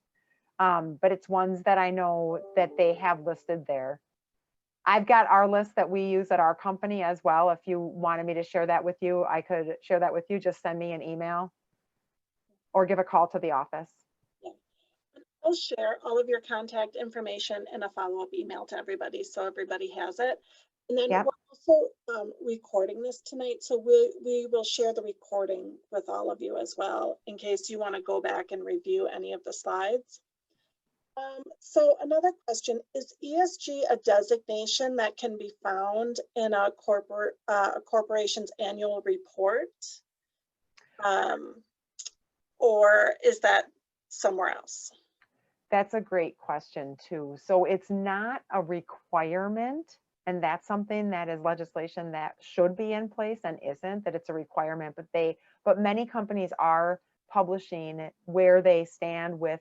but it's ones that I know that they have listed there. I've got our list that we use at our company as well. If you wanted me to share that with you, I could share that with you. Just send me an email or give a call to the office. Yeah. I'll share all of your contact information in a follow-up email to everybody, so everybody has it. And then we're also recording this tonight, so we will share the recording with all of you as well, in case you want to go back and review any of the slides. So another question, is ESG a designation that can be found in a corporation's annual report? Or is that somewhere else? That's a great question too. So it's not a requirement, and that's something that is legislation that should be in place and isn't, that it's a requirement, but many companies are publishing where they stand with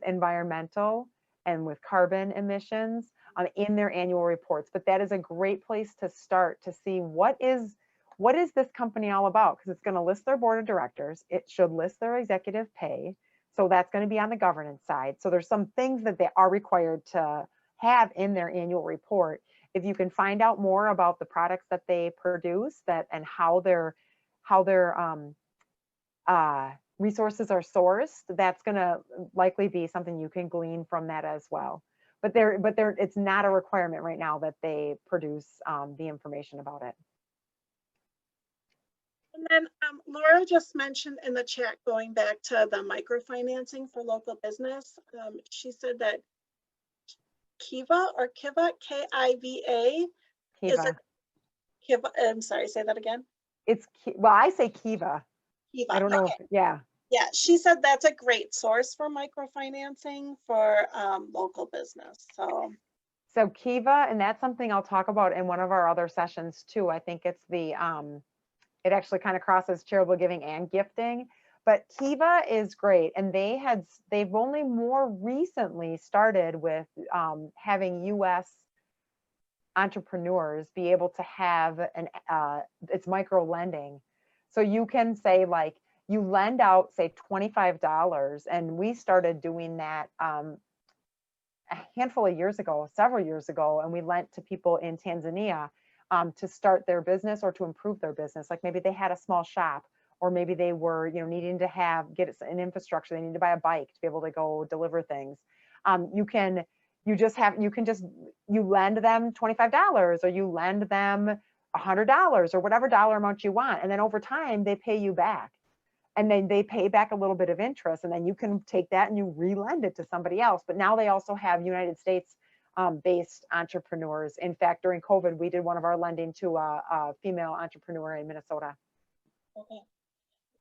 environmental and with carbon emissions in their annual reports. But that is a great place to start to see what is this company all about, because it's going to list their board of directors. It should list their executive pay. So that's going to be on the governance side. So there's some things that they are required to have in their annual report. If you can find out more about the products that they produce, and how they're resources are sourced, that's going to likely be something you can glean from that as well. But it's not a requirement right now that they produce the information about it. And then Laura just mentioned in the chat, going back to the microfinancing for local business, she said that Kiva or Kiva, K-I-V-A, is Kiva. it Kiva? I'm sorry, say that again. Well, I say Kiva. Kiva. I don't know. Okay. Yeah. Yeah, she said that's a great source for microfinancing for local business. So Kiva, and that's something I'll talk about in one of our other sessions too. I think it's the it actually kind of crosses charitable giving and gifting, but Kiva is great, and they've only more recently started with having U.S. entrepreneurs be able to have it's micro lending. So you can say, like, you lend out, say, $25, and we started doing that a handful of years ago, several years ago, and we lent to people in Tanzania to start their business or to improve their business. Like maybe they had a small shop, or maybe they were, needing to get an infrastructure. They need to buy a bike to be able to go deliver things. You lend them $25, or you lend them $100, or whatever dollar amount you want. And then over time, they pay you back. And then they pay back a little bit of interest, and then you can take that and you re-lend it to somebody else. But now they also have United States based entrepreneurs. In fact, during COVID, we did one of our lending to a female entrepreneur in Minnesota. Okay,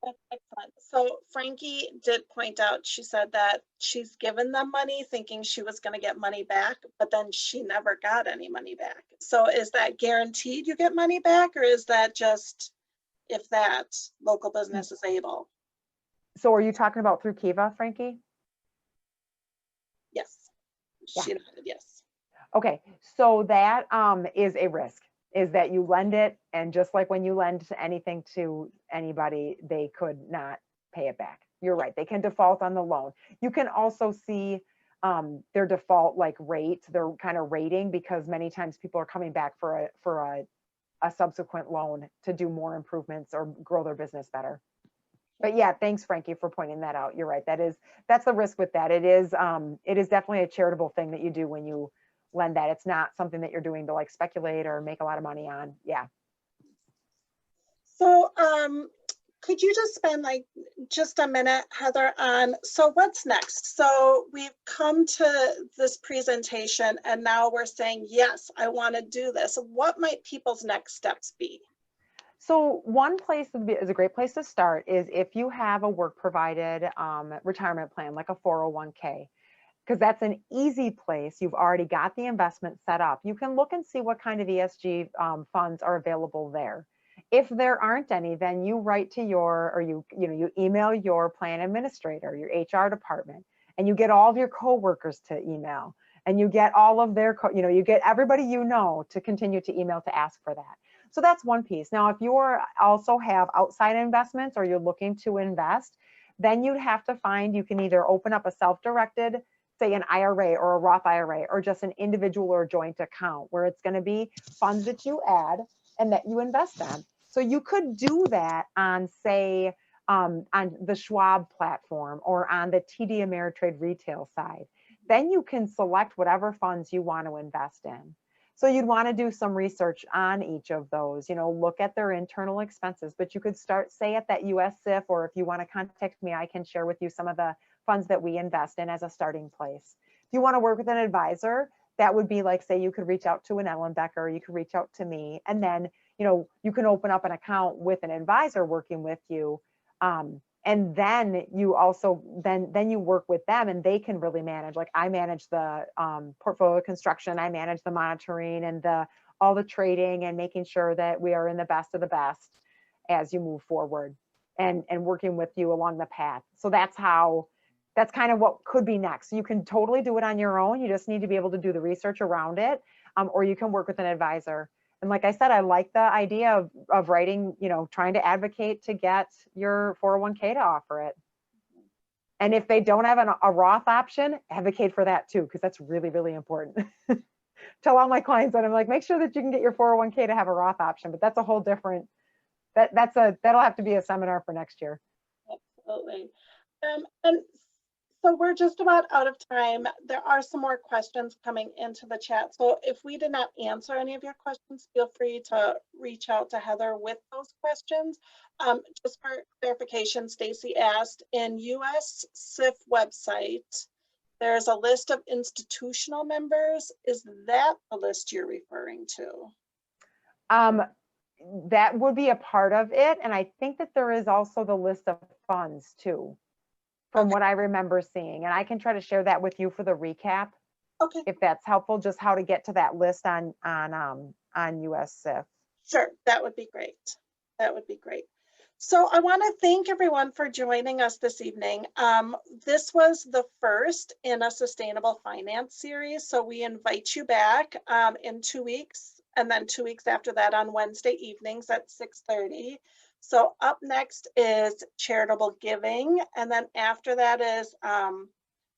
that's excellent. So Frankie did point out, she said that she's given them money thinking she was going to get money back, but then she never got any money back. So is that guaranteed you get money back, or is that just if that local business is able? So are you talking about through Kiva, Frankie? Yes. Yeah. She nodded yes. Okay, so that is a risk, is that you lend it, and just like when you lend anything to anybody, they could not pay it back. You're right, they can default on the loan. You can also see their default rate, their kind of rating, because many times people are coming back for a subsequent loan to do more improvements or grow their business better. But yeah, thanks, Frankie, for pointing that out. You're right, that's the risk with that. It is definitely a charitable thing that you do when you lend that. It's not something that you're doing to speculate or make a lot of money on. Yeah. So could you just spend just a minute, Heather, on, so what's next? So we've come to this presentation and now we're saying, yes, I want to do this. What might people's next steps be? So one place is a great place to start is if you have a work provided retirement plan, like a 401k. Because that's an easy place. You've already got the investment set up. You can look and see what kind of ESG funds are available there. If there aren't any, then you write to you email your plan administrator, your HR department, and you get all of your coworkers to email, and you get all of their, you get everybody to continue to email to ask for that. So that's one piece. Now, if you also have outside investments or you're looking to invest, then you'd have to you can either open up a self-directed, say an IRA or a Roth IRA, or just an individual or joint account where it's going to be funds that you add and that you invest in. So you could do that on, say, on the Schwab platform or on the TD Ameritrade retail side. Then you can select whatever funds you want to invest in. So you'd want to do some research on each of those, look at their internal expenses, but you could start, say, at that US SIF, or if you want to contact me, I can share with you some of the funds that we invest in as a starting place. If you want to work with an advisor, that would be say you could reach out to an Ellenbecker, you could reach out to me, and then, you can open up an account with an advisor working with you. And then you also, then you work with them and they can really manage, I manage the portfolio construction, I manage the monitoring and all the trading and making sure that we are in the best of the best as you move forward and working with you along the path. So that's kind of what could be next. You can totally do it on your own. You just need to be able to do the research around it, or you can work with an advisor. And like I said, I like the idea of writing, trying to advocate to get your 401k to offer it. And if they don't have a Roth option, advocate for that too, because that's really, really important. Tell all my clients that I'm make sure that you can get your 401k to have a Roth option, but that's a whole different, that'll have to be a seminar for next year. Absolutely. And so we're just about out of time. There are some more questions coming into the chat. So if we did not answer any of your questions, feel free to reach out to Heather with those questions. Just for clarification, Stacy asked, in US CIF website, there's a list of institutional members. Is that the list you're referring to? That would be a part of it. And I think that there is also the list of funds too, from what I remember seeing. And I can try to share that with you for the recap, Okay. if that's helpful, just how to get to that list on US CIF. Sure, that would be great. That would be great. So I want to thank everyone for joining us this evening. This was the first in a sustainable finance series. So we invite you back in 2 weeks, and then 2 weeks after that on Wednesday evenings at 6:30. So up next is charitable giving. And then after that is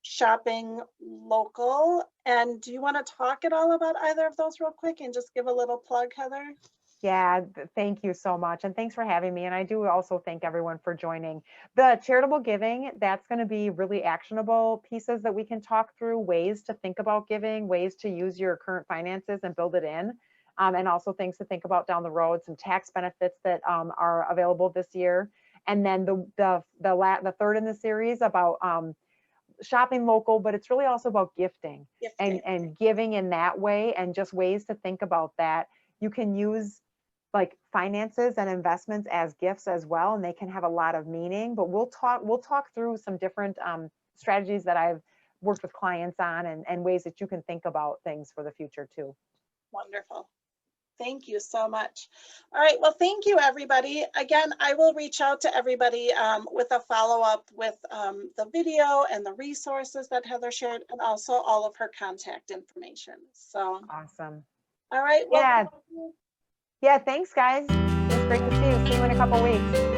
shopping local. And do you want to talk at all about either of those real quick and just give a little plug, Heather? Yeah, thank you so much. And thanks for having me. And I do also thank everyone for joining. The charitable giving, that's going to be really actionable pieces that we can talk through, ways to think about giving, ways to use your current finances and build it in. And also things to think about down the road, some tax benefits that are available this year. And then the third in the series about shopping local, but it's really also about gifting. And giving in that way, and just ways to think about that. You can use like finances and investments as gifts as well, and they can have a lot of meaning. But we'll talk through some different strategies that I've worked with clients on, and ways that you can think about things for the future too. Wonderful. Thank you so much. All right, well, thank you, everybody. Again, I will reach out to everybody with a follow-up with the video and the resources that Heather shared, and also all of her contact information. So awesome. All right. Well, yeah, thanks, guys. It's great to see you. See you in a couple weeks.